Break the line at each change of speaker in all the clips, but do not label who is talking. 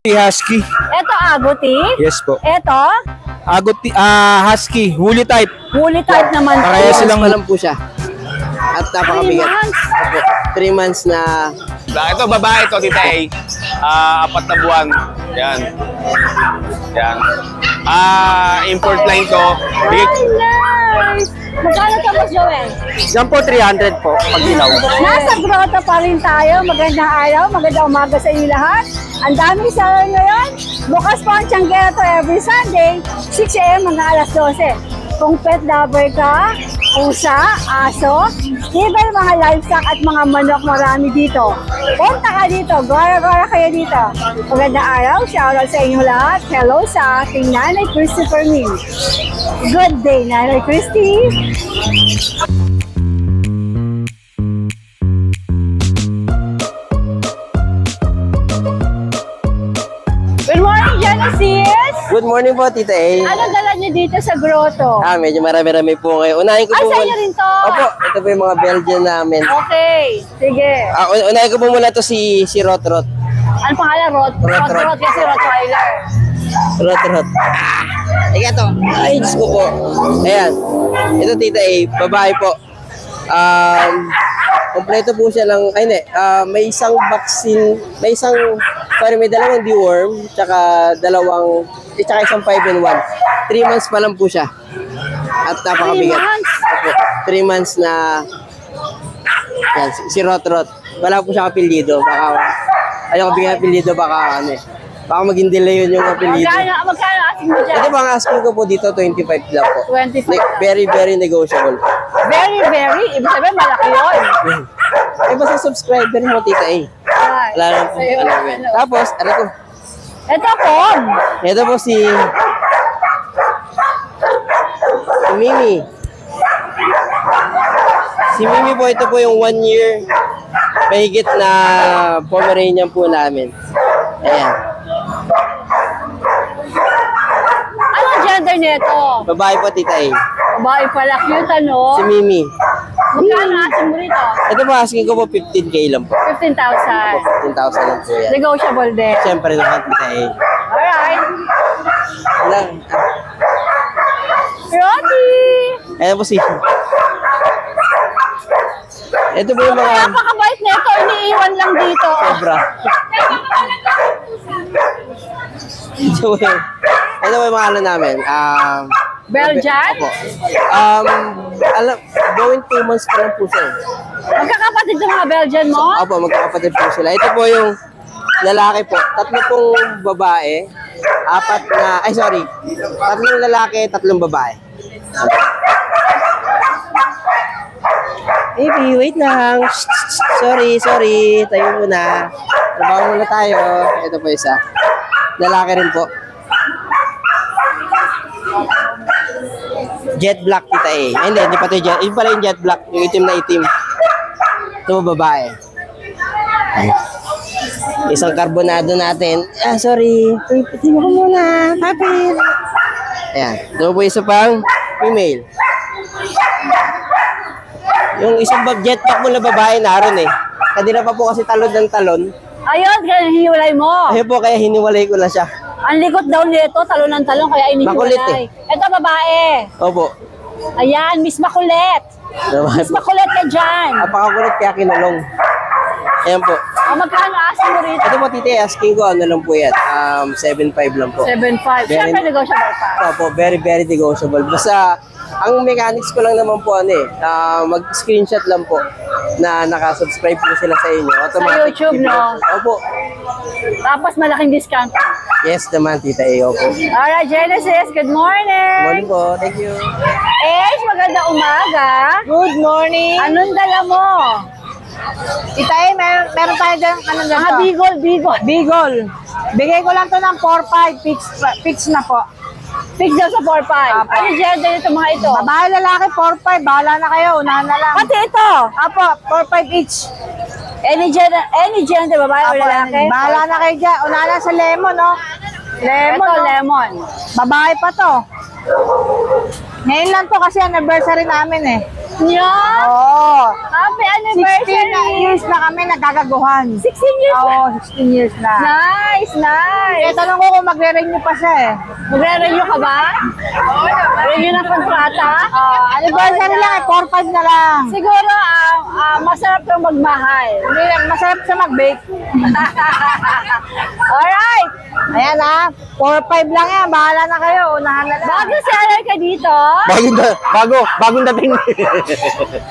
Husky.
Ito Agouti.
Yes po.
Ito?
Agouti, Husky, woolly type.
Woolly type naman.
Kaya silang
lang po siya. At napakabigat. 3 months na.
Ito, babae ito, Tita A. 4 na buwan. Yan. Yan. Import line to.
Nice! Magkano ito, Boss Joel?
Yan po, 300 po. Pag ilaw.
Nasa grotto pa rin tayo. Magandang araw, magandang umaga sa inyo lahat. Ang daming salon ngayon. Bukas po ang Tianguera to every Sunday, 6 AM hanggang alas 12. Kung pet lover ka, pusa, aso, even mga livestock at mga manok, marami dito. Punta ka dito, gara-gara kayo dito. Magandang araw, shoutout sa inyo lahat. Hello sa aking Nanay Christopher Min. Good day, Nanay Christy. Good morning, Genesis!
Good morning po, Tita A.
Ano dala niyo dito sa grotto?
Medyo marami-rami po ngayon. Unahin ko po
Sa inyo rin to?
Opo, ito po yung mga Belgian namin.
Okay, sige.
Unahin ko po muna ito si Rotrot.
Ano pangalan? Rod kasi Rottweiler.
Rotrot. Ito. Ay, Diyos ko po. Ayan. Ito, Tita A. Babae po. Kompleto po siya ng, may isang vaccine, may dalawang deworm, tsaka isang 5-in-1. 3 months pa lang po siya. At napakabigat. 3 months na, yan, si Rotrot. Wala po siya kapilido. Ayaw ko bigyan kapilido, baka maging delay yun yung kapilido.
Magkano asking mo dyan?
Ito bang asking ko po dito, 25 lang po.
25.
Very, very negotiable.
Very, very? Ibig sabihin, malaki yun.
Basta subscriber mo, Tita A. Wala lang po. Tapos, ko.
Ito po.
Ito po si Mimi. Si Mimi po, ito po yung 1 year mahigit na Pomeranian po namin. Ayan.
Anong gender nito?
Babae po, Tita A.
Babae pala, cute ano?
Si Mimi.
Magkano asking mo rito?
Ito po, asking ko po 15K lang po.
15,000.
15,000 lang po yan.
Negotiable din.
Siyempre naman, Tita A.
Alright.
Lang.
Roti!
Ayan po si... Ito po yung mga...
Napakabait nito, iniiwan lang dito.
Sobra. Ito po yung mga namin.
Belgian?
Opo. Going 2 months pa lang po siya.
Magkakapatid yung mga Belgian mo?
Opo, magkakapatid po sila. Ito po yung lalaki po. 3 pong babae. 3 lalaki, 3 babae. Baby, wait lang. Sorry. Tayo muna. Trabaho muna tayo. Ito po isa. Lalaki rin po. Jet black, Tita A. Hindi pa ito jet. Yung pala yung jet black. Yung itim na itim. Ito mo babae. Isang karbonado natin. Sorry. Iputin mo ko muna. Happy. Ayan. Ito po isa pang female. Yung isang jet black mo na babae naroon eh. Kanina pa po kasi talon ng talon.
Ayun, kaya hiniwalay mo.
Ayun po, kaya hiniwalay ko na siya.
Ang likot daw nito, talon ng talon, kaya inihiwalay.
Makulit eh.
Ito babae.
Opo.
Ayan, Miss Makulit. Miss Makulit ka dyan.
Napakakulit kaya kinulong. Ayan po.
Magkano asking mo rito?
Ito po, Tita, asking ko, ano lang po yan. 7.5 lang po.
7.5. Siyempre negotiable pa.
Opo, very, very negotiable. Basta, ang mechanics ko lang naman po, mag-screenshot lang po na nakasubscribe po sila sa inyo. Automatic.
Sa YouTube, no?
Opo.
Tapos malaking discount.
Yes naman, Tita A. Opo.
Alright, Genesis, good morning.
Morning po. Thank you.
Magandang umaga.
Good morning.
Anong dala mo?
Itay, meron tayo dyan,
Bigol.
Bigay ko lang to ng 4-5, fix na po.
Fix daw sa 4-5. Ano gender nito mga ito?
Babae, lalaki, 4-5, bahala na kayo, unahan na lang.
Pati ito.
Apo, 4-5 each.
Any gender, babae o lalaki?
Bahala na kayo dyan, unahan na sa lemon, no? Lemon,
Ito,
no?
lemon.
Babae pa to. Ngayon lang to kasi anniversary namin eh.
Yan.
Oo.
Happy
16
anniversary!
years na kami nagkagaguhan.
16 years na?
Oo, 16 years na.
Nice, nice.
Kaya tanong ko kung magre-renew pa siya eh.
Magre-renew ka ba? Renew ng kontrata?
Anniversary lang eh, 4-5 na lang.
Siguro, masarap kang magmahal.
Hindi lang, masarap siya mag-bake.
Alright!
Ayan ah, 4-5 lang yan. Bahala na kayo, unahan na lang.
Bago seller ka dito,
Bagong dating.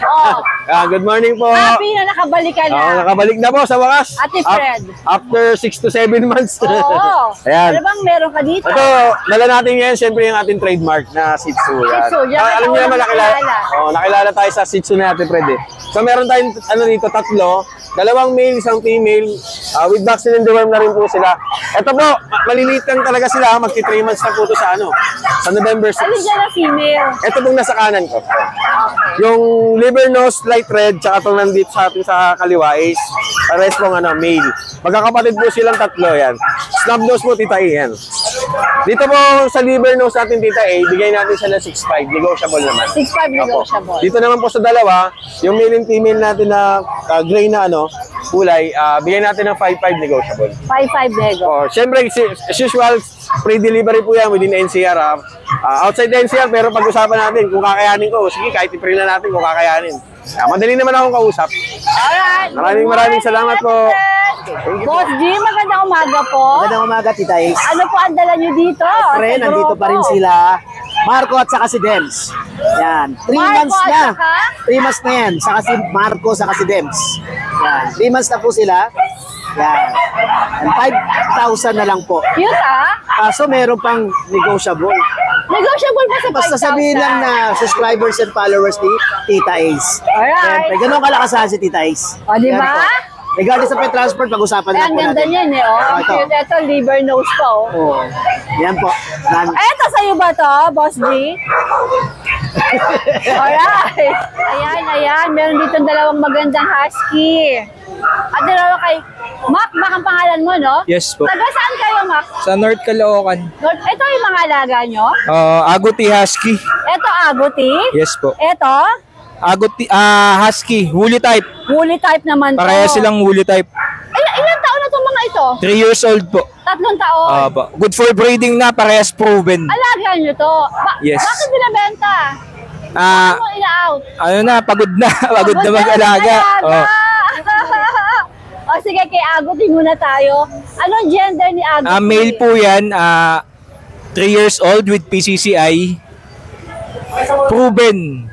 oh,
Good morning po.
happy na nakabalik ka na.
Nakabalik na po sa wakas.
Ate Fred.
After 6 to 7 months.
Oo.
Ayan.
Ano bang meron ka dito?
Ito, dala natin ngayon, siyempre yung ating trademark na Shih Tzu.
Shih Tzu, yan.
Alam niyo naman,
Nakilala.
nakilala tayo sa Shih Tzu natin, Fred. So, meron tayong dito, 3. 2 male, 1 female. With vaccine and deworm na rin po sila. Ito po, maliliit lang talaga sila. Magti 3 months na po ito sa sa November 6.
Ano dyan na female?
Ito pong nasa kanan ko. Yung liver nose light red, tsaka itong nandito sa atin sa kaliwa is pares pong male. Magkakapatid po silang 3 yan. Snub nose po, Tita A yan. Dito po sa liver nose natin, Tita A, bigay natin sila 6'5", negotiable naman.
6'5" negotiable.
Dito naman po sa dalawa, yung male and female natin na gray na kulay, bigay natin ng 5'5", negotiable.
5'5" nego.
Siyempre, as usual, free delivery po yan within NCR. Outside the NCR, pero pag-usapan natin kung kakayanin ko. Sige, kahit i-free na natin kung kakayanin. Madali naman akong kausap.
Alright.
Maraming salamat po.
Boss G, magandang umaga po.
Magandang umaga, Tita Ace.
Ano po ang dala nyo dito?
Pre,
Sa
nandito
grupo?
pa rin sila. Marco at saka si Dems. Yan. 3
Marco
months
at
na.
saka?
3 months na yan. Saka si Marco, saka si Dems. Yan. 3 months na po sila. Yan. And 5,000 na lang po.
Cute
So, meron pang negotiable.
Negotiable pa sa 5,000.
Basta sabihin lang na subscribers and followers ni Tita Ace.
Alright.
Siyempre, ganun kalakasan si Tita Ace.
O, di ba?
Yan po. Regardless sa transport, pag-usapan
Ay,
lang
ang
po
ganda
natin.
niyan eh. Oh.
Ito.
Cute. Ito, liver nose pa oh.
Oh. Yan po.
Ito sa'yo ba to, Boss G? Alright. Ayan. Meron dito dalawang magandang husky. At dalawa kay Mac, ang pangalan mo, no?
Yes po.
Taga saan kayo, Mac?
Sa North Caloocan.
Ito yung mga alaga nyo?
Agouti Husky.
Ito, Agouti.
Yes po.
Ito,
Agouti Husky, woolly type.
woolly type naman to.
Pareha silang woolly type.
Ilan taon na itong mga ito?
3 years old po.
3 taon.
Good for breeding na, parehas proven.
Alaga nyo to.
Yes.
Bakit binabenta? Ano ina-out?
Pagod na. Pagod na mag-alaga.
O sige, kay Agouti muna tayo. Anong gender ni Agouti?
Male po yan, 3 years old with PCCI. Proven.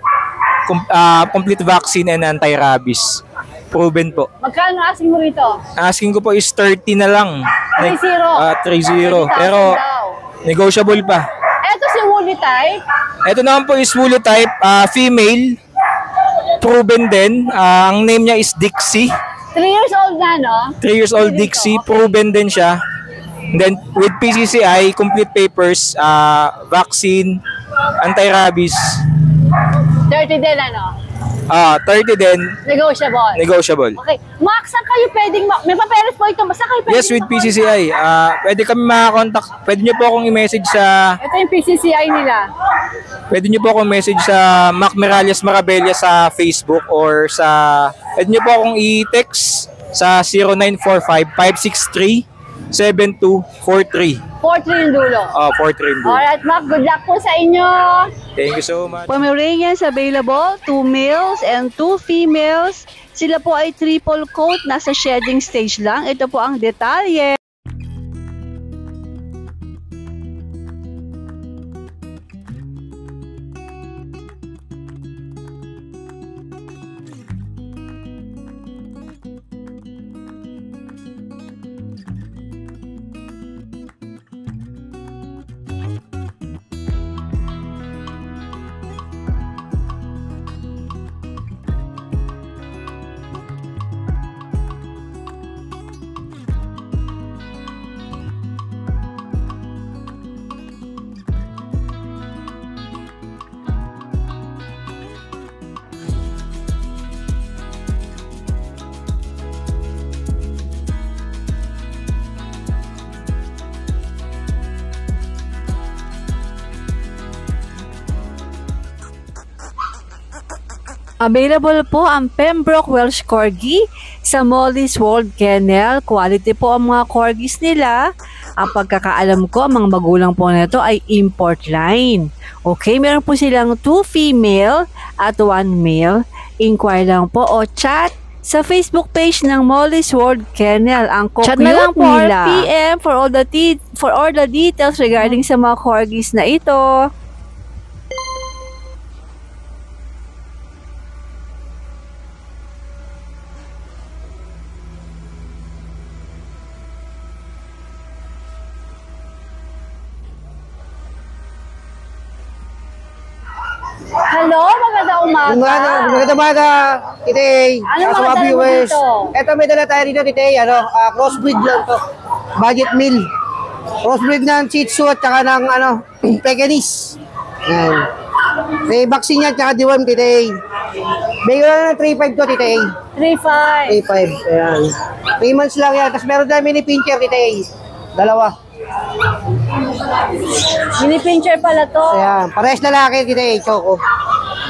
Complete vaccine and anti-rabies. Proven po.
Magkano asking mo rito?
Asking ko po is 30 na lang.
30.
30.
30,000
Pero
daw.
negotiable pa.
Eto si woolly type.
Ito naman po is woolly type, female. Proven din. Ang name niya is Dixie.
3 years old na, no?
3 years old Dixie. Proven din siya. And then with PCCI, complete papers, vaccine, anti-rabies.
30 din, ano?
30 din.
Negotiable.
Negotiable.
Okay. Max, saan kayo pwedeng, may papeles po ito, saan kayo pwedeng
Yes, with PCCI. Pwede kami makakontakt. Pwede nyo po akong i-message sa...
Ito yung PCCI nila.
Pwede nyo po akong message sa Mac Miralles Marabella sa Facebook or sa... Pwede nyo po akong i-text sa 0945-563-7243.
43 yung dulo.
43 din.
Alright, Mac, good luck po sa inyo.
Thank you so much.
Pomeranians available, 2 males and 2 females. Sila po ay triple coat, nasa shedding stage lang. Ito po ang detalye. Available po ang Pembroke Welsh Corgi sa Molly's World Kennel. Quality po ang mga corgis nila. Ang pagkakaalam ko, ang mga magulang po nito ay import line. Okay, meron po silang 2 female at 1 male. Inquire lang po o chat sa Facebook page ng Molly's World Kennel. Ang chat na lang po nila. PM for all the details regarding sa mga corgis na ito.
Hello, magandang umaga.
Magandang umaga, Titay.
Ano
Sa
mga
mga
dala mo
viewers.
dito?
Ito, may dala tayo dito, Titay. Crossbreed lang to. Budget meal. Crossbreed ng Shih Tzu at saka ng Pekingese. Yan. May vaccine yan, tsaka deworm, Titay. Bigyan na ng 3.5 to, Titay.
3.5.
3.5. Ayan. 3 months lang yan. Tapos meron tayo mini pincher, Titay. Dalawa.
Mini pincher pala to.
Ayan. Parehas lalaki, Titay. Choco.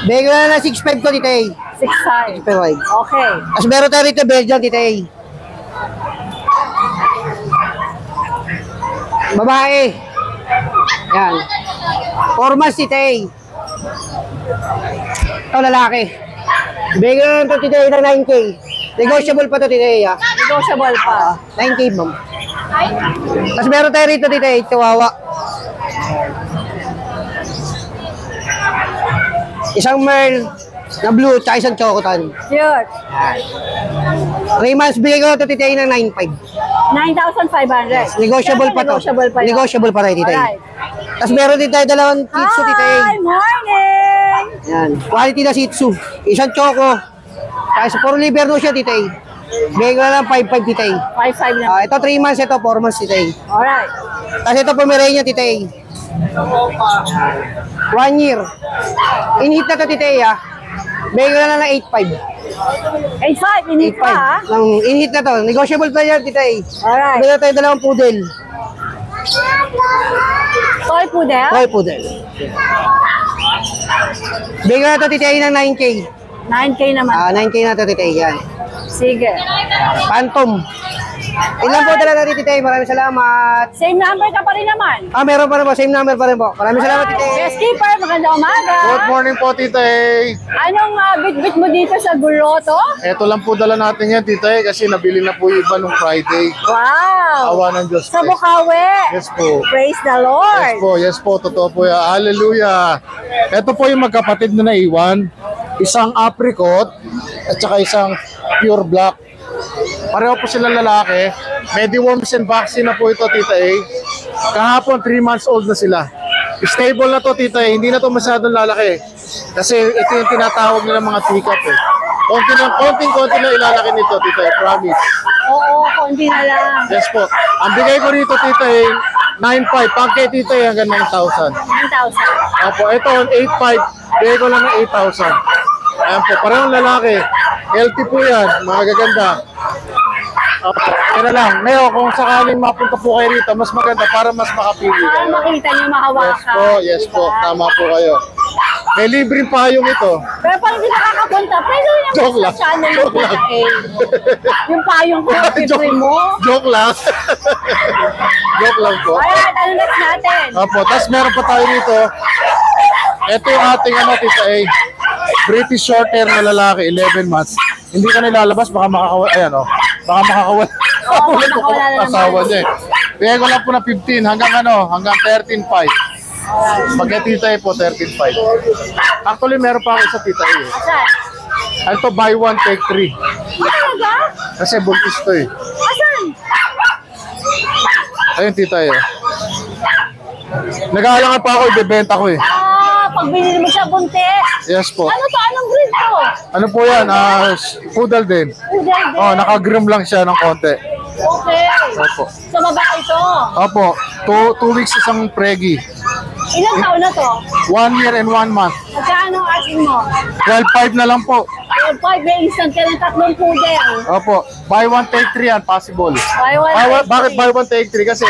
Bigyan na ng 6.5 to, Titay.
6.5.
6.5.
Okay.
Tapos meron tayo rito Belgian, Titay. Babae. Yan. 4 months, Titay. Ito, lalaki. Bigyan na ito, Titay, ng 9K. Negotiable pa to, Titay.
Negotiable pa.
9K, ma'am. Tapos meron tayo rito, Titay. Chihuahua. Isang Merl na blue, tsaka isang chocotan.
Cute.
3 months, bigay ko na ito, Titay, ng 9.5.
9,500.
Negotiable pa to.
Negotiable pa.
Negotiable pa rin, Titay.
Alright.
Tapos meron din tayo dalawang Shih Tzu, Titay.
Hi, morning!
Yan. Quality na Shih Tzu. Isang choco. Tapos puro liver no siya, Titay. Bigay ko na lang 5.5, Titay.
5.5 lang.
Ito 3 months, ito 4 months, Titay.
Alright.
Tapos ito Pomeranian, Titay. 1 year. In-hit na to, Titay, Bigay ko na lang ng 8.5.
8.5, init pa, ha?
In-hit na to. Negotiable pa yan, Titay.
Alright.
Meron tayo dalawang poodle.
Toy poodle?
Toy poodle. Bigay ko na to, Titay, ng 9K.
9K naman.
9K na to, Titay, yan.
Sige.
Phantom. Ilan po talaga natin, Titay. Maraming salamat.
Same number ka pa rin naman.
Meron pa rin po. Same number pa rin po. Maraming salamat, Titay.
Yes, keeper. Magandang umaga.
Good morning po, Titay.
Anong bit-bit mo dito sa Guloto?
Ito lang po dala natin yan, Titay, kasi nabili na po yung iba nung Friday.
Wow.
Awa ng Diyos.
Sa Bukawi.
Yes po.
Praise the Lord.
Yes po, totoo po yan. Hallelujah. Ito po yung magkapatid na naiwan. Isang apricot at saka isang pure black. Pareho po sila lalaki. Mediworms and vaccine na po ito, Tita A. Kahapon, 3 months old na sila. Stable na to, Tita A. Hindi na to masyadong lalaki. Kasi ito yung tinatawag nila mga teacup eh. Konting-konti na ilalaki nito, Tita A. Promise.
Oo, konti na lang.
Yes po. Ang bigay ko rito, Tita A, 9.5. Pag kay Tita A, hanggang 9,000.
9,000.
Opo, ito, 8.5. Bigay ko lang ng 8,000. Ayan po, parehong lalaki. Healthy po yan, mga gaganda. Pero lang, ngayon, kung sakaling mapunta po kayo rito, mas maganda para mas makapili.
Para makita niyo, mahawakan.
Yes po, tama po kayo. May libreng payong ito.
Pero pag hindi nakakapunta, pwede naman
Joke
sa
lang.
channel
Joke
mo
lang.
Yung payong ko, pipoy mo.
Joke lang. Joke lang po.
Alright, ano next natin?
Opo, tapos meron pa tayo dito. Ito yung ating Tita A. British short hair na lalaki, 11 months. Hindi ka nilalabas, baka makakawala. Ayan baka makakawala.
makakawala na naman.
Asawa niya eh. Bigay ko lang po na 15 hanggang hanggang 13.5. Pag Tita A po, 13.5. Actually, meron pa ako sa Tita A.
Asan?
Ito, buy one, take 3.
Talaga?
Kasi buntis to eh.
Asan?
Ayun, Tita A. Nag-aalangan pa ako, ibebenta ko eh.
Pag binili mo siya, buntis.
Yes po.
Ano to? Anong breed to?
Ano po yan? Poodle din.
Poodle din.
Naka-groom lang siya ng konti.
Okay.
Opo.
Sa babae ito.
Opo. 2 weeks isang pregi.
Ilang taon na to?
1 year and 1 month.
Magkano ang asking mo?
12.5 na lang po.
5 may instant ka ng 3 poodle.
Opo. Buy one, take 3 yan. Possible. Bakit buy one, take 3? Kasi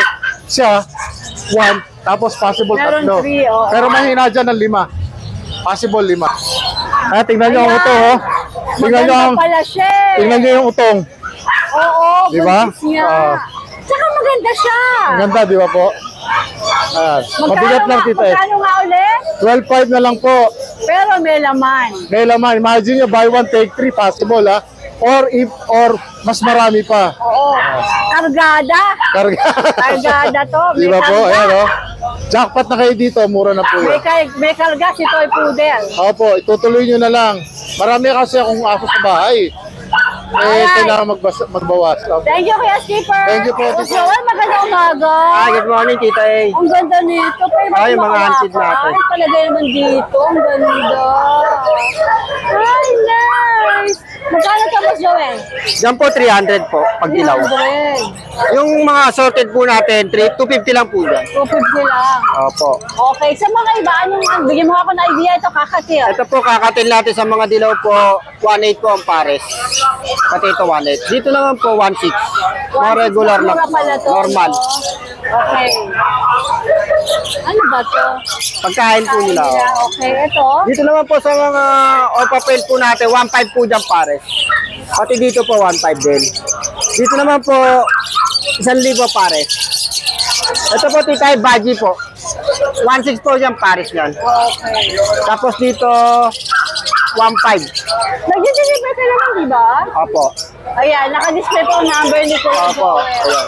siya, 1, tapos possible
Meron
3.
3, oh.
Pero mahina dyan ng 5. Possible 5. Tingnan nyo ang utong, oh. Tingnan nyo
Maganda pala siya.
tingnan nyo yung utong.
Oo,
Di ba?
buntis niya.
Oo.
Tsaka maganda siya.
Ang ganda, di ba po? Mabigat lang, tita eh.
Magkano nga ulit?
12.5 na lang po.
Pero may laman.
May laman. Imagine nyo, buy one, take three, possible, ha? Or mas marami pa.
Oo. Kargada. Kargada to.
Di
May
ba po?
karga.
Ayan, oh. Jackpot na kayo dito, mura na po yan.
May karga si Toy Poodle.
Opo, itutuloy nyo na lang. Marami kasi akong aso sa bahay.
Alright.
Kailangan magbawas.
Thank you, Kuya Skipper.
Thank you po,
Boss
Tita.
Joel, magandang umaga.
Good morning, Tita A.
Ang ganda nito. Pero
Ay, mga ansid natin.
Ay, palagay naman dito. Ang ganda. Ay, nice. Magkano ka, Boss Joel?
Yan po, 300 po, pag dilaw.
300.
Yung mga assorted po natin, 250 lang po yan.
250 lang.
Opo.
Okay, sa mga iba, bigyan mo ako ng idea ito, kakatil.
Ito po, kakatin natin sa mga dilaw po, 1.8 po ang pares. Pati ito 1.8. Dito naman po, 1.6. Mga regular lang.
Mura pala to,
Normal.
no? Okay. Ano ba to?
Pagkain po nila. oh.
Okay, ito.
Dito naman po sa mga opapel po natin, 1.5 po dyan pares. Pati dito po, 1.5 din. Dito naman po, 1,000 pares. Ito po, titay, baji po. 1.6 po dyan pares yan.
Okay.
Tapos dito, 1.5.
Nag-deliver ka naman, di ba?
Opo.
Ayan, naka-display po ang number ni Kuya
Opo.
Joel.
Ayan.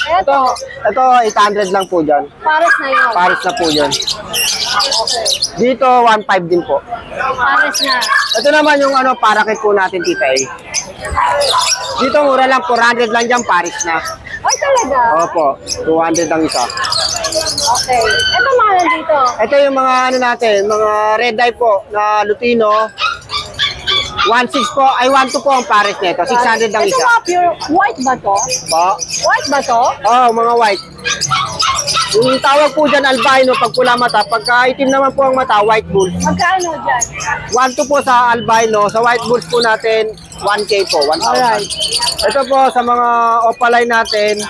Ito,
Ito, 800 lang po dyan.
pares na yun.
Pares na po dyan.
Okay.
Dito, 1.5 din po.
Pares na.
Ito naman yung parakit po natin, tita A. Dito, mura lang, 400 lang dyan, pares na.
Ay, talaga?
Opo, 200 ang isa.
Okay. Ito mga nandito.
Ito yung mga natin, mga red eye po na Lutino. 1.6 po, ay 1.2 po ang pares nito. 600 ang
Ito
isa.
mga pure white ba to?
Po?
White ba to?
Oh, mga white. Yung tawag po dyan, albino, pag pula mata. Pagka itim naman po ang mata, white bull.
Magkano dyan?
1.2 po sa albino. Sa white bulls po natin, 1K po, 1,000.
Alright.
Ito po, sa mga opaline natin,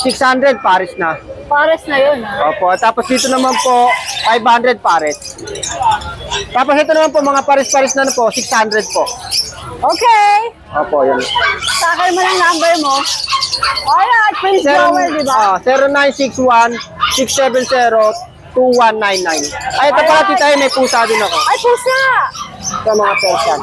600 pares na.
Pares na yun, ha?
Opo, tapos dito naman po, 500 pares. Tapos ito naman po, mga pares-pares na po, 600 po.
Okay.
Opo, yun.
Sakay mo ng number mo. Alright, Prince Joel, di ba?
0961-670-2199. Ay, ito pala, tita, may pusa din ako.
Ay, pusa!
Sa mga Persian.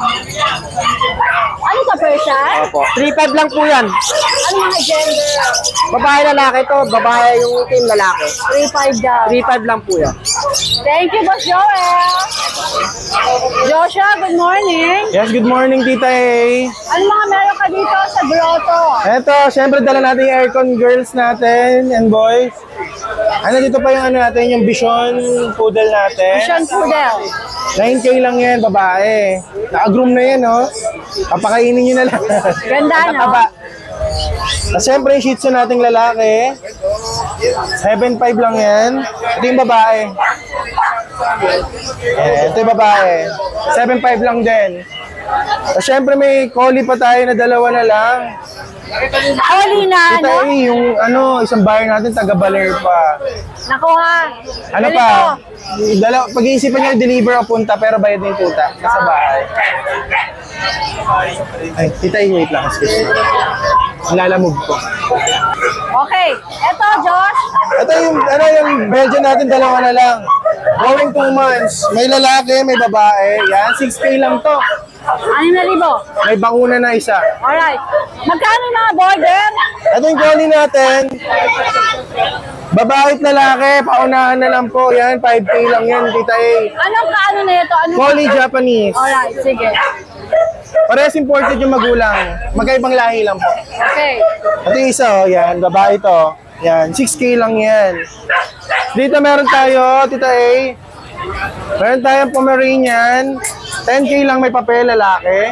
Ano ka, Persian?
Opo. 3.5 lang po yan.
Ano mga gender?
Babae, lalaki to. Babae yung team, lalaki.
3-5 daw.
3.5 lang po yan.
Thank you, Boss Joel. Joshua, good morning.
Yes, good morning, Tita A.
Ano mga meron ka dito sa grotto?
Eto, syempre dala natin yung aircon girls natin and boys. Dito pa yung natin, yung Vision Poodle natin.
Vision Poodle.
9K lang yan, babae. Naka-groom na yan, no? Papakainin nyo na lang.
Ganda, no?
Nakataba. Siyempre, yung Shih Tzu nating lalaki. 7.5 lang yan. Ito yung babae. Ito yung babae. 7.5 lang din. Siyempre, may collie pa tayo na dalawa na lang.
Oli na,
Tita
ano?
yung isang buyer natin, taga-Baler pa.
Nakuha.
Ano pa? Pag-iisipan niya deliver o punta, pero bayad na yung tuta. Nasa bahay. Ay, Tita, wait lang. Excuse me. Lalamog ko.
Okay. Eto, Josh.
Ito yung Belgian natin, dalawa na lang. Going 2 months. May lalaki, may babae. Yan, 6K lang to.
6,000.
May bakuna na isa.
Alright. Magkano yung mga border?
Ito yung collie natin. Babae at lalaki, paunahan na lang po. Yan, 5K lang yan, Tita A.
Anong kaano na ito? Anong
Collie Japanese.
Alright, sige.
Parehas imported yung magulang. Magkaibang lahi lang po.
Okay.
Ito yung isa, yan, babae to. Yan, 6K lang yan. Dito meron tayo, Tita A. Meron tayong Pomeranian. 10K lang may papel, lalaki.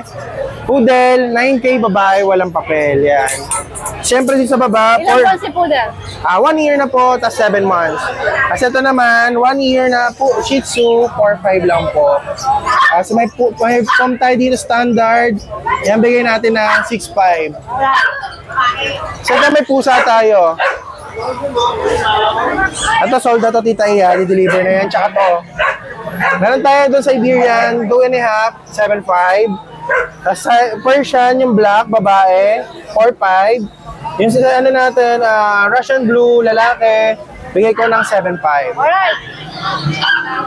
Poodle, 9K babae, walang papel. Yan. Siyempre dito sa baba,
Ilan po si Poodle?
1 year na po, tas 7 months. Kasi ito naman, 1 year na po, Shih Tzu, 4-5 lang po. So may form tayo dito standard. Yan, bigay natin na 6-5. So ito may pusa tayo. Ito sold na to, Tita Iya, di-deliver na yan. Tsaka to.
Meron tayo doon sa Iberian, 2.5, 7.5. Tapos sa Persian, yung black, babae, 4.5. Yung sa ano natin, Russian blue, lalaki, bigay ko ng 7.5.
Alright.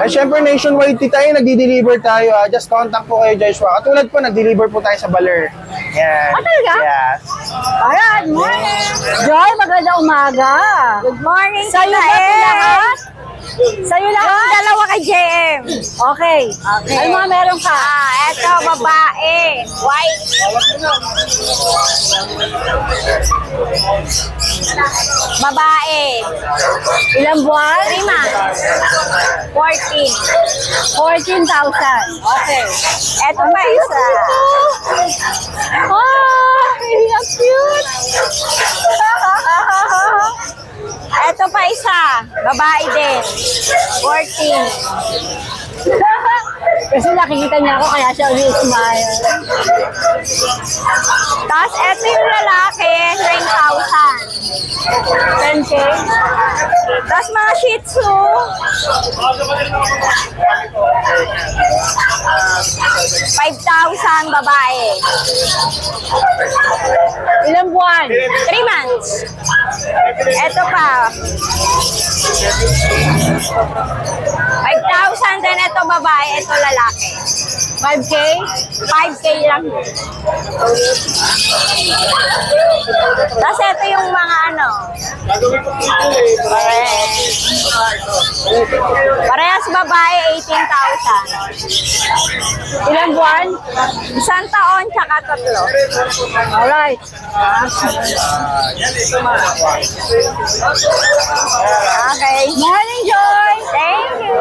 At syempre nationwide tayo, nagdi-deliver tayo. Just contact po kayo, Joshua. Katulad po, nag-deliver po tayo sa Baler. Yan.
Talaga?
Yes.
Alright, morning. Joy, maganda umaga.
Good morning,
Sa'yo ba ito lahat? Sa'yo lahat?
Yung dalawa kay JM.
Okay. Ano mga meron ka?
Eto, babae. White. Babae.
Ilang buwan?
3 months. 14.
14,000. Okay.
Eto pa isa.
Oh, ang cute.
Eto pa isa. Babae din. 14.
Kasi nakikita niya ako kaya siya ulit smile.
Tapos eto yung lalaki. 9,000.
10K.
Tapos mga Shih Tzu. 5,000 babae.
Ilang buwan?
3 months. Eto pa. 5,000 din ito babae, ito lalaki.
5K?
5K lang. Tapos ito yung mga ano. Parehas babae, 18,000.
Ilang buwan?
1 taon, tsaka 3.
Alright.
Okay.
Morning, Joy!
Thank you.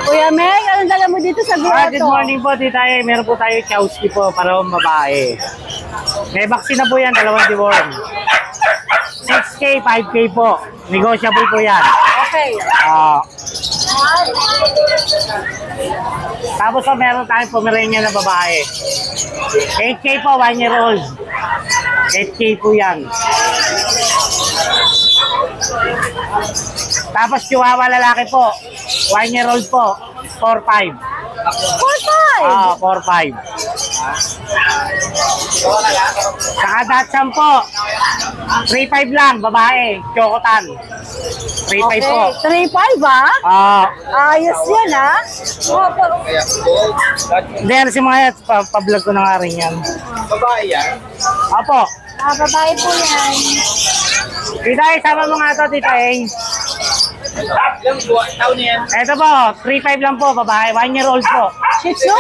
Kuya Meg, anong dala mo dito sa grotto?
Good morning po, Tita. Meron po tayo Chowski po para babae. May vaccine na po yan, 2 deworm. 6K, 5K po. Negotiable po yan.
Okay.
Tapos po, meron tayong Pomeranian na babae. 8K po, 1 year old. 8K po yan. Tapos Chihuahua lalaki po. 1 year old po. 4-5.
4-5?
4-5. Saka Dachshund po. 3-5 lang, babae. Chocotan. 3-5 po.
3-5 ba? Ayos yan ha?
Hindi, si mga yan. Pa-vlog ko na nga rin yan.
Babae yan?
Opo.
Babae po yan.
Tita A, sama mo nga ito, Tita A.
Ilang taon yan?
Ito po, 3-5 lang po, babae. 1 year old po.
Shih Tzu?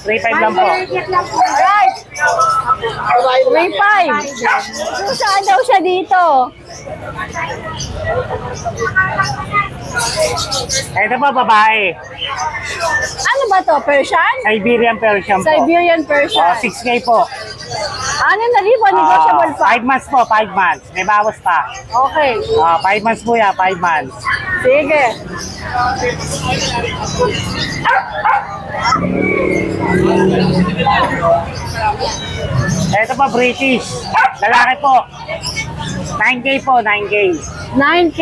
3-5 lang po.
Alright. 3-5. Saan daw siya dito?
Ito po, babae.
Ano ba to? Persian?
Siberian Persian po.
Siberian Persian.
6K po.
6,000 negotiable pa.
5 months po, 5 months. May bawas pa.
Okay.
5 months po yan, 5 months.
Sige.
Ito po, British. Lalaki po. 9K po, 9K.
9K.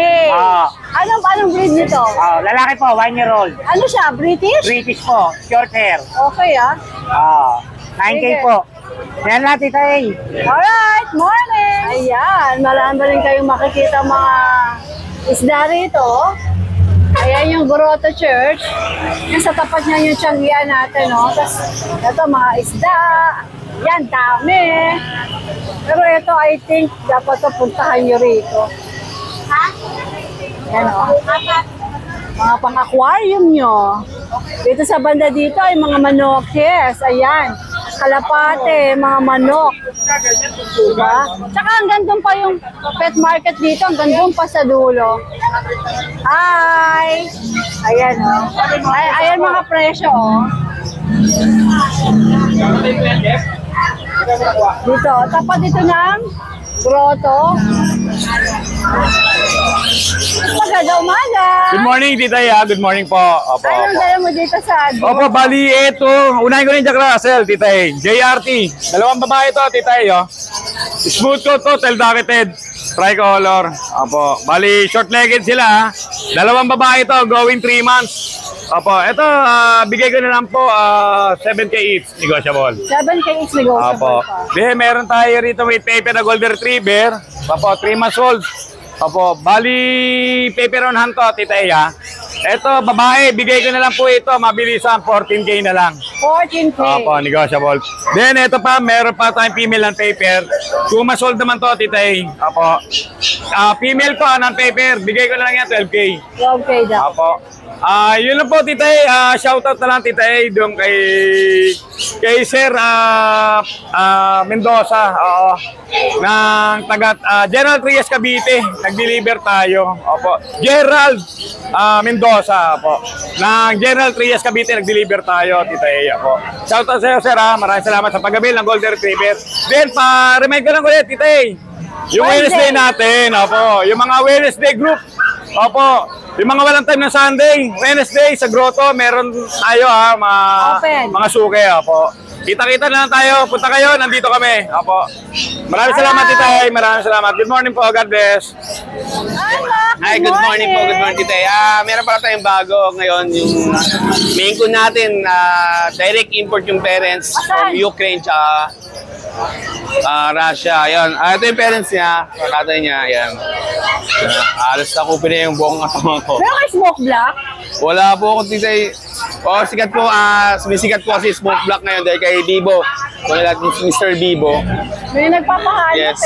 Anong breed nito?
Lalaki po, 1 year old.
Ano siya? British?
British po, short hair.
Okay
9K
Sige.
po. Yan lang, Tita A.
Alright, morning! Ayan, marami rin kayong makikita mga isda rito. Ayan yung Grotto Church. Yung sa tapat niya yung Tianggian natin, no? Tapos, ito mga isda. Yan, dami. Pero ito, I think, dapat ito puntahan nyo rito. Yan, o. Mga pang-aquarium nyo. Dito sa banda dito ay mga manokes. Ayan. Kalapate, mga manok. Diba? Tsaka hanggang doon pa yung pet market dito, hanggang doon pa sa dulo. Hi! Ayan o. Ayan mga presyo o. Dito, tapat dito ng grotto. Maganda umaga!
Good morning, Tita A. Good morning po. Opo,
Anong dala mo dito sa
Opo, bali ito. Unahin ko na yung Jack Russell, Tita A. JRT. 2 babae to, Tita A. Smooth coat to, tail-docketed. Tricolor. Opo, bali short-legged sila. 2 babae to, going 3 months. Opo, ito, bigay ko na lang po 7K each, negotiable.
7K each negotiable
Opo.
pa.
Then, meron tayo rito with paper na golden retriever. Opo, 3 months old. Opo, bali paper on hand to, Tita Eya. Ito, babae, bigay ko na lang po ito, mabilisan, 14K na lang.
14K.
Opo, negotiable. Then, ito pa, meron pa tayong female ng paper. 2 months old naman to, Tita E. Opo. Female to, ng paper, bigay ko na lang yan, 12K.
12K daw.
Opo. Yun lang po, Tita E. Shoutout na lang, Tita E, doon kay Sir Mendoza. Oo. Ng taga General Trias Cavite. Nag-deliver tayo. Opo. Gerald Mendoza po. Ng General Trias Cavite nag-deliver tayo, Tita E. Opo. Shoutout sa iyo, Sir. Maraming salamat sa pag-avail ng Golden Retriever. Then, pa-remind ko lang ulit, Tita E. Yung Wednesday natin, opo. Yung mga Wednesday group, opo. Yung mga walang time ng Sunday, Wednesday sa Grotto, meron tayo mga suke, opo. Kita-kita na lang tayo, punta kayo, nandito kami, opo. Maraming salamat, Tita E. Maraming salamat. Good morning po, God bless.
Hi, good morning po, good morning, Tita E. Meron pala tayong bago ngayon, yung main ko natin, direct import yung parents from Ukraine, tsaka Russia. Ayun. Ito yung parents niya, kakatay niya, ayan. Alas na ko niya yung buong katawan ko.
Meron kayo smoke black?
Wala po ako, Tita E. Sikat po, sumisikat po kasi smoke black ngayon dahil kay Bibo. Kung lahat ni Mr. Bibo.
May nagpapahanap
Yes.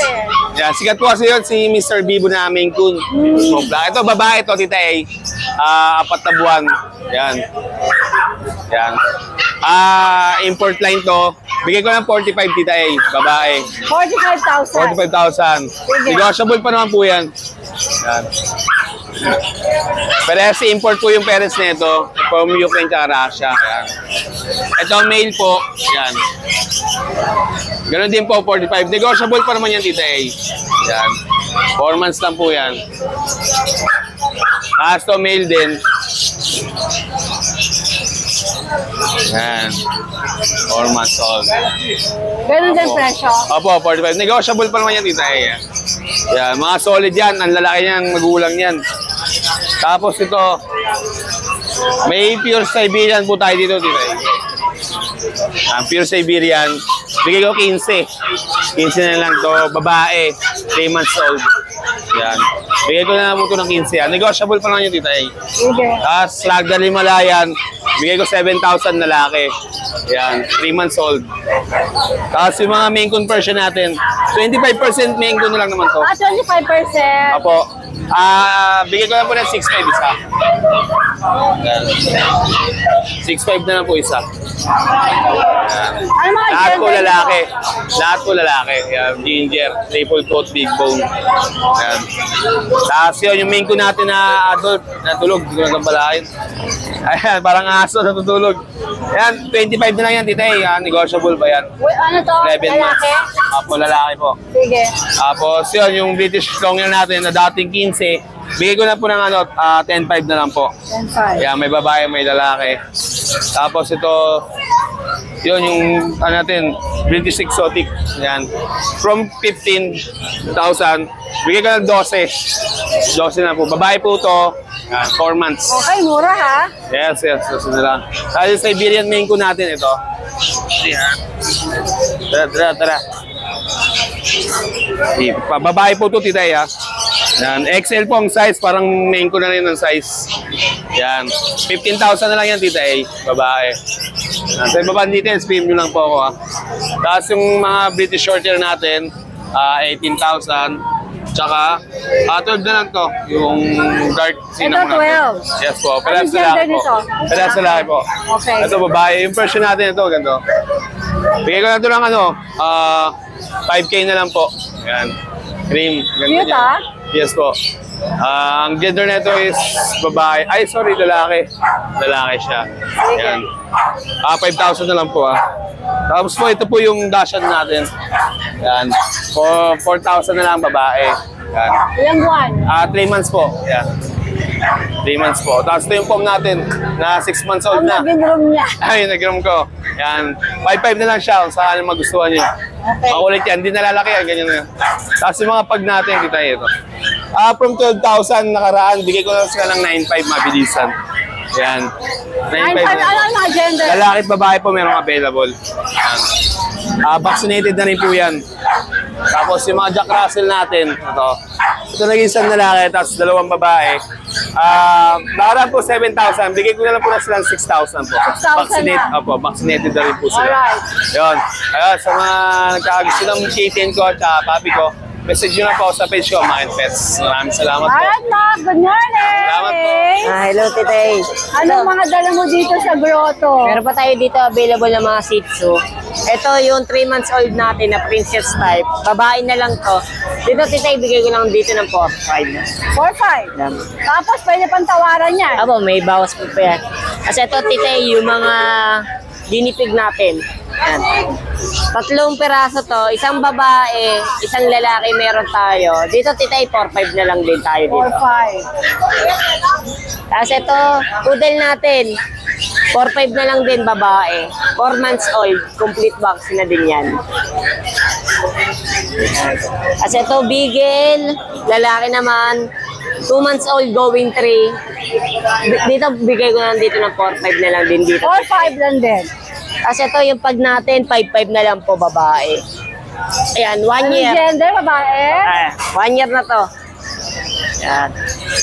Yeah, sikat po kasi yun si Mr. Bibo na Maine Coon. Smoke black. Ito, babae ito, Tita E. 4 na buwan. Yan. Yan. Import line to. Bigay ko ng 45, Tita E. Babae.
45,000.
45,000. Negotiable pa naman po yan. Yan. Pero kasi import po yung parents nito from Ukraine at Russia. Yan. Ito male po. Yan. Ganon din po, 45. Negotiable pa naman yan, Tita E. Yan. 4 months lang po yan. Tapos to male din. Yan. 4 months old.
Ganun din presyo?
Opo, 45. Negotiable pa naman yan, Tita E. Yan. Mga solid yan. Ang lalaki niyan, magulang yan. Tapos ito, may pure Siberian po tayo dito, Tita E. Pure Siberian. Bigay ko 15. 15 na lang to. Babae. 3 months old. Yan. Bigay ko na lang po ito ng 15. Yan. Negotiable pa lang yun, Tita E.
Okay.
Tapos, Lagdal Himalayan. Bigay ko 7,000 na laki. Yan. 3 months old. Tapos, yung mga main conversion natin, 25% main na lang naman to.
25%.
Apo. Bigay ko lang po ng 6,500 isa. Yan. 6,500 na lang po isa. Yan.
Ano mga
Lahat po
gender
lalaki.
nito?
Lahat po lalaki. Yan. Ginger, triple coat, big bone. Yan. Tapos yun, yung main ko natin na adult, natulog. Hindi ko nagambalain. Ayan, parang aso natutulog. Yan, 25 na lang yan, Tita E. Negotiable ba yan?
Wait, ano to?
11 months.
Lalaki?
Apo, lalaki po.
Sige.
Tapos yun, yung British Longyear natin na dating 15, bigay ko na po ng 10,500 na lang po.
10,500.
Yan, may babae, may lalaki. Tapos ito, yun yung natin, British Exotic. Yan. From 15,000, bigay ko ng 12. 12 na po. Babae po to. Yan, 4 months.
Okay, mura ha?
Yes, yes. Susunod na lang. Tapos yung Siberian main ko natin ito. Yan. Tara. Babae po to, Tita E. Yan. XL po ang size. Parang main ko na rin ang size. Yan. 15,000 na lang yan, Tita E. Babae. Yan. Sa ibaba details, PM nyo lang po ako. Tapos yung mga British Shorthair natin, 18,000. Tsaka, 12 na lang to. Yung dark cinnamon.
Ito 12.
Yes po.
Anong gender nito?
Pelas sa laki po.
Okay.
Ito babae. Yung version natin ito, ganito. Bigay ko na ito ng 5K na lang po. Yan. Cream.
Cute ah?
Yes po. Ang gender nito is babae. Ay, sorry, lalaki. Lalaki siya. Yan. 5,000 na lang po Tapos po, ito po yung dashan natin. Yan. 4,000 na lang babae. Yan.
Ilang buwan?
3 months po. Yan. 3 months po. Tapos ito yung pom natin na 6 months old
Ang
na.
nag-room niya.
Ay, nag-room ko. Yan. 5,500 na lang siya kung saan magustuhan niyo.
Okay.
Makulit yan. Hindi nalalaki yan. Ganyan na yan. Tapos yung mga pag natin, kita ito. From 12,000 nakaraan, bigay ko lang sila ng 9,500 mabilisan.
Yan.
9.5, ano ang mga gender?
Lalaki at babae po meron available. Yan. Vaccinated na rin po yan. Tapos yung mga Jack Russell natin, ito naging isang lalaki, tapos 2 babae. Nakaraan po 7,000. Bigay ko na lang po na silang 6,000 po.
6,000
Vaccinated na rin po sila.
Alright.
Yun. Ayun, sa mga nagkakagusto ng kitten ko at papi ko, message nyo na po sa page ko, Mind Pets. Maraming salamat po.
Alright, Mac. Good morning.
Salamat po.
Hello, Titay.
Anong mga dala mo dito sa grotto?
Meron pa tayo dito available na mga Shih Tzu. Ito yung 3 months old natin na princess type. Babae na lang to. Dito, Titay, bigay ko lang dito ng 4.5.
4.5. Tapos pwede pang tawaran yan.
Abo, may bawas po pa yan. Kasi ito, Titay, yung mga ginipig natin. Yan. 3 peraso to, isang babae, isang lalaki meron tayo. Dito, Titay, 4.5 na lang din tayo dito.
4.5.
Tapos ito, poodle natin. 4.5 na lang din babae. 4 months old, complete vaccine na din yan. Tapos ito, beagle, lalaki naman. 2 months old, going 3. Dito, bigay ko lang dito ng 4.5 na lang din dito.
4.5 lang din.
Kasi ito yung pag natin, 5.5 na lang po babae. Ayan, 1 year.
Gender, babae?
1 year na to. Ayan,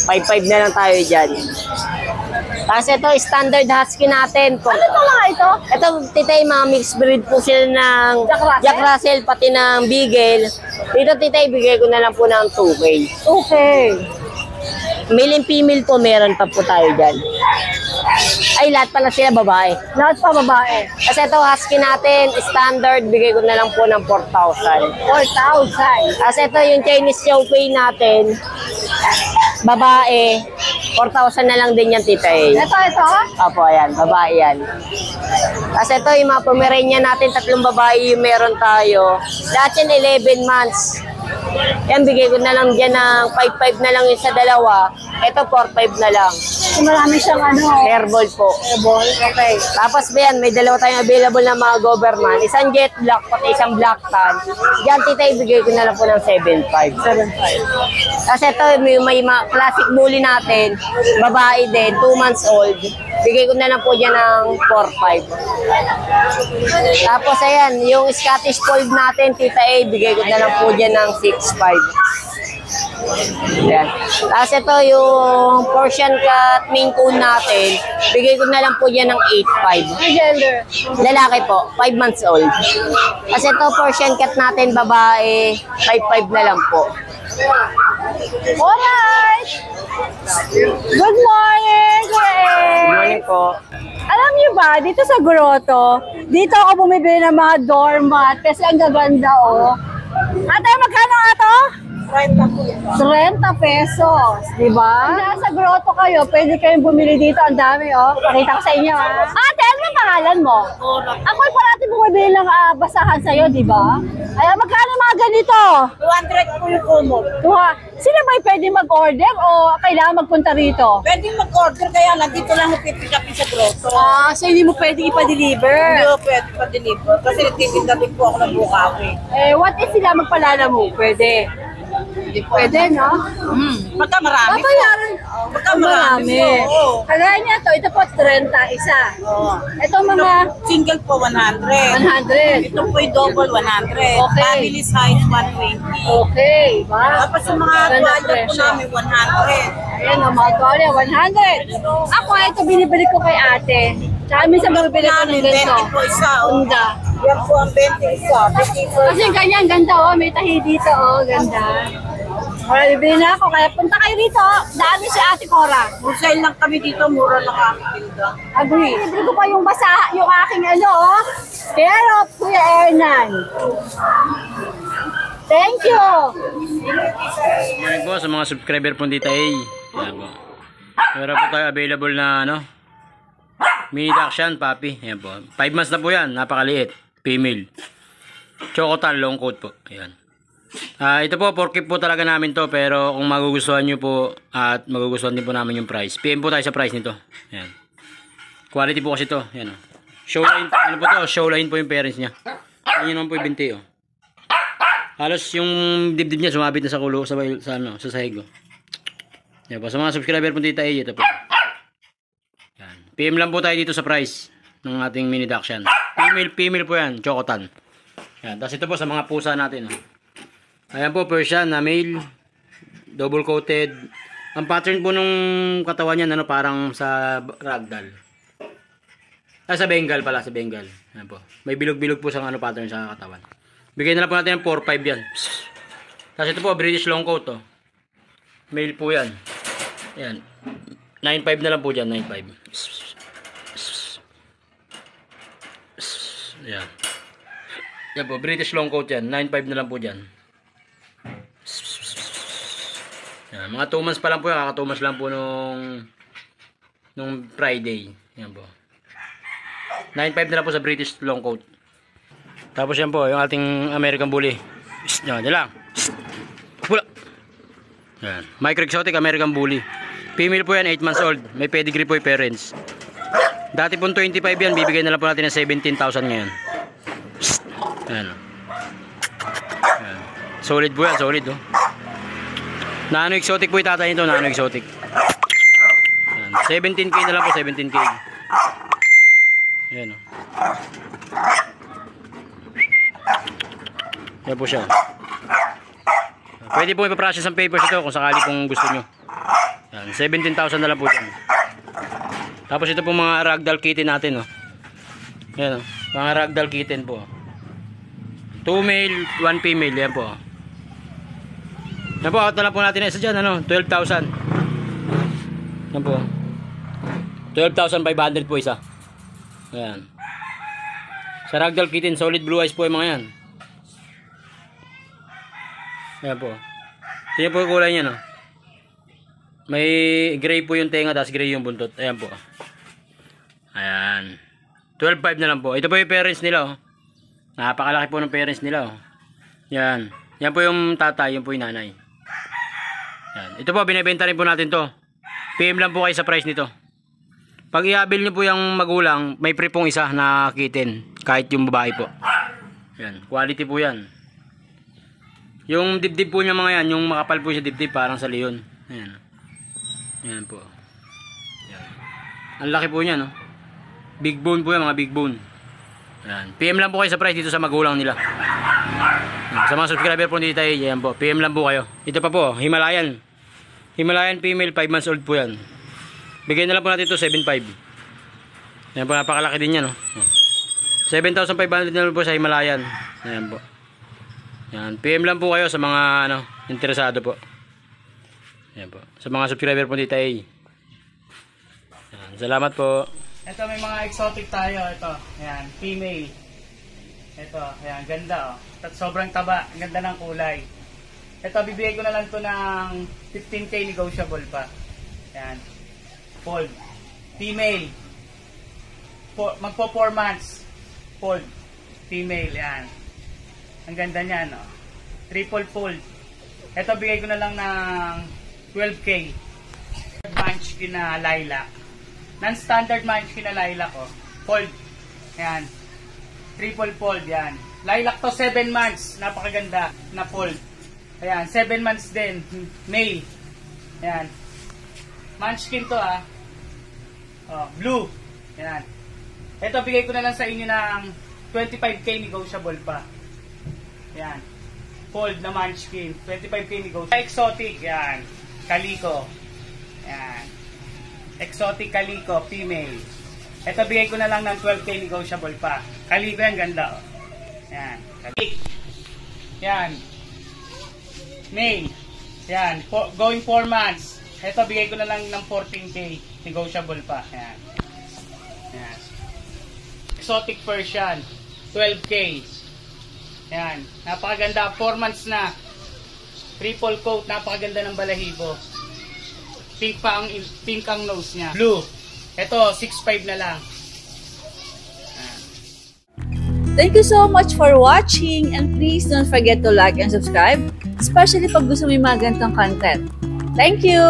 5.5 na lang tayo dyan. Tapos ito, standard husky natin.
Ano ito mga ito?
Ito, Titay, mga mixed breed po sila ng Jack Russell, pati ng Beagle. Dito, Titay, bigay ko na lang po ng 2K.
Okay.
Male and female po, meron pa po tayo dyan. Ay, lahat pala sila babae.
Lahat pa babae.
Kasi ito, husky natin, standard, bigay ko na lang po ng 4,000.
4,000.
Kasi ito, yung Chinese Chow Pei natin, babae, 4,000 na lang din yan, Titay.
Ito.
Opo, ayan, babae yan. Kasi ito, yung mga Pomeranian natin, 3 babae yung meron tayo. Lahat yan, 11 months. Yan, bigay ko na lang dyan ng 5.5 na lang yung sa dalawa. Ito, 4.5 na lang.
Marami siyang
Hairball po.
Hairball, okay.
Tapos ba yan, may 2 tayong available na mga Doberman. Isang jet black, pati isang black tan. Diyan, Titay, bigay ko na lang po ng 7.5. 7.5. Kasi ito, may classic bully natin. Babae din, 2 months old. Bigay ko na lang po dyan ng 4.5. Tapos ayan, yung Scottish Fold natin, Tita A, bigay ko na lang po dyan ng 6.5. Ayan. Tapos ito yung Persian Cat Maine Coon natin, bigay ko na lang po dyan ng 8.5.
Gender?
Lalaki po, 5 months old. Kasi ito Persian Cat natin, babae, 5.5 na lang po.
Alright! Good morning,
Good morning po.
Alam niyo ba, dito sa grotto, dito ako bumibili ng mga doormat kasi ang gaganda, oh. Ate, magkano nga to? 30 pesos, di ba? Nasa grotto kayo, pwede kayong bumili dito. Ang dami, oh. Pakita ko sa inyo, ha. Ate, ano ang pangalan mo? Ako ay parati bumibili ng basahan sa'yo, di ba? Ay, magkano mga ganito?
200 po yung kumo.
Sila ba'y pwede mag-order o kailangan magpunta rito?
Pwede mag-order kaya nandito lang pipick up sa grotto.
So hindi mo pwede ipa-deliver?
Hindi ko pwede pa-deliver kasi nagtitinda din po ako ng bukawi.
What if sila magpalala mo? Pwede. Pwede, no?
Pagka marami po.
Babayaran.
Pagka marami po.
Kagaya niya to, ito po 30 isa. Ito mga
Single po 100.
100.
Ito po yung double 100.
Okay.
Family size 120.
Okay, ba?
Tapos yung mga tuwalya po namin 100.
Ayan, ang mga tuwalya, 100. Ako, ito binibili ko kay ate. Tsaka minsan bibili ko ng ganito.
20 po isa.
Unda.
Yan po ang 20 isa. 50 po.
Kasi ganyan, ganda oh. May tahi dito oh. Ganda. Wala, bibili na ako. Kaya punta kayo rito. Dami si Ate Cora.
Wholesale lang kami dito. Mura lang ang tinda.
Agree. Libre ko pa yung basa, yung aking ano oh. Pero, Kuya Hernan. Thank you.
Morning po sa mga subscriber po dito ay. Ayan po. Meron po tayo available na mini Dachshund puppy. Ayan po. 5 months na po yan. Napakaliit. Female. Chocotan long coat po. Ayan. Ito po, 4K po talaga namin to. Pero kung magugustuhan nyo po at magugustuhan din po namin yung price, PM po tayo sa price nito. Ayan. Quality po kasi to. Ayan o. Show line. Ano po to? Show line po yung parents niya. Ayan naman po yung binti o. Halos yung dibdib niya sumabit na sa kulo sa sahig. Yan po. Sa mga subscriber po dito ay ito po. Yan. PM lang po tayo dito sa price ng ating mini Dachshund. Female po yan, Chocotan. Yan. Tapos ito po sa mga pusa natin. Ayan po, Persian na male, double coated. Ang pattern po nung katawan niya, parang sa ragdoll. Sa Bengal pala, sa Bengal. Ayan po. May bilog-bilog po sa pattern sa katawan. Bigay na lang po natin ng 4-5 yan. Tapos ito po, British long coat. Male po yan. Ayan. 9.5 na lang po dyan, 9.5. Ayan. Yan po, British long coat yan. 9.5 na lang po dyan. Yan, mga 2 months pa lang po yan. Kaka 2 months lang po nung Friday. Yan po. 9.5 na lang po sa British long coat. Tapos yan po, yung ating American Bully. Yan, yan lang. Pula. Yan. Micro Exotic American Bully. Female po yan, 8 months old. May pedigree po yung parents. Dati po 25 yan, bibigay na lang po natin ng 17,000 ngayon. Yan. Yan. Solid po yan, solid oh. Nano Exotic po yung tatay nito, Nano Exotic. Yan. 17K na lang po, 17K. Yan oh. Yan po siya. Pwede po ipaprocess ang papers ito kung sakali pong gusto nyo. Yan, 17,000 na lang po dyan. Tapos ito po mga ragdoll kitten natin oh. Yan oh, mga ragdoll kitten po. 2 male, 1 female, yan po. Yan po, out na lang po natin isa dyan, 12,000. Yan po. 12,500 po isa. Yan. Sa ragdoll kitten, solid blue eyes po yung mga yan. Yan po. Tingnan po yung kulay niya, no? May gray po yung tenga, tapos gray yung buntot. Ayan po. Ayan. 12.5 na lang po. Ito po yung parents nila, oh. Napakalaki po ng parents nila, oh. Yan. Yan po yung tatay, yan po yung nanay. Yan. Ito po, binibenta rin po natin to. PM lang po kayo sa price nito. Pag i-abil nyo po yung magulang, may free pong isa na kitten. Kahit yung babae po. Yan. Quality po yan. Yung dibdib po niya mga yan, yung makapal po siya dibdib, parang sa leon. Ayan. Yan po. Yan. Ang laki po niya, no? Big bone po yan, mga big bone. Yan. PM lang po kayo sa price dito sa magulang nila. Yan. Sa mga subscriber po dito tayo, yan po. PM lang po kayo. Ito pa po, Himalayan. Himalayan female, 5 months old po yan. Bigay na lang po natin ito, 7.5. Yan po, napakalaki din yan, no? 7,500 na lang po sa Himalayan. Yan po. Yan, PM lang po kayo sa mga interesado po. Yan po. Sa mga subscriber po dito ay. Yan, salamat po.
Ito may mga exotic tayo, ito. Ayan, female. Ito, ayan, ganda oh. At sobrang taba, ang ganda ng kulay. Ito, bibigay ko na lang to ng 15K negotiable pa. Ayan. Fold. Female. Magpo 4 months. Fold. Female, yan. Ang ganda niya, no? Triple fold. Ito, bigay ko na lang ng 12K. Munchkin na lilac. Non-standard munchkin na lilac, oh. Fold. Yan. Triple fold, yan. Lilac to 7 months. Napakaganda na fold. Ayan, 7 months din. Male. Yan. Munchkin to, ah. Oh, blue. Yan. Ito, bigay ko na lang sa inyo ng 25K negotiable pa. Yan. Fold na munchkin. 25K negotiable. Exotic. Yan. Calico. Yan. Exotic Calico. Female. Ito, bigay ko na lang ng 12K negotiable pa. Calico yan. Ganda. Oh. Yan. Calico. Yan. Male. Yan. Going 4 months. Ito, bigay ko na lang ng 14K negotiable pa. Yan. Yan. Exotic Persian. 12K. Yan. Napakaganda. 4 months na. Triple coat. Napakaganda ng balahibo. Pink ang nose niya. Blue. Ito, 6.5 na lang. Yan.
Thank you so much for watching, and please don't forget to like and subscribe, especially pag gusto mo yung mga ganitong content. Thank you!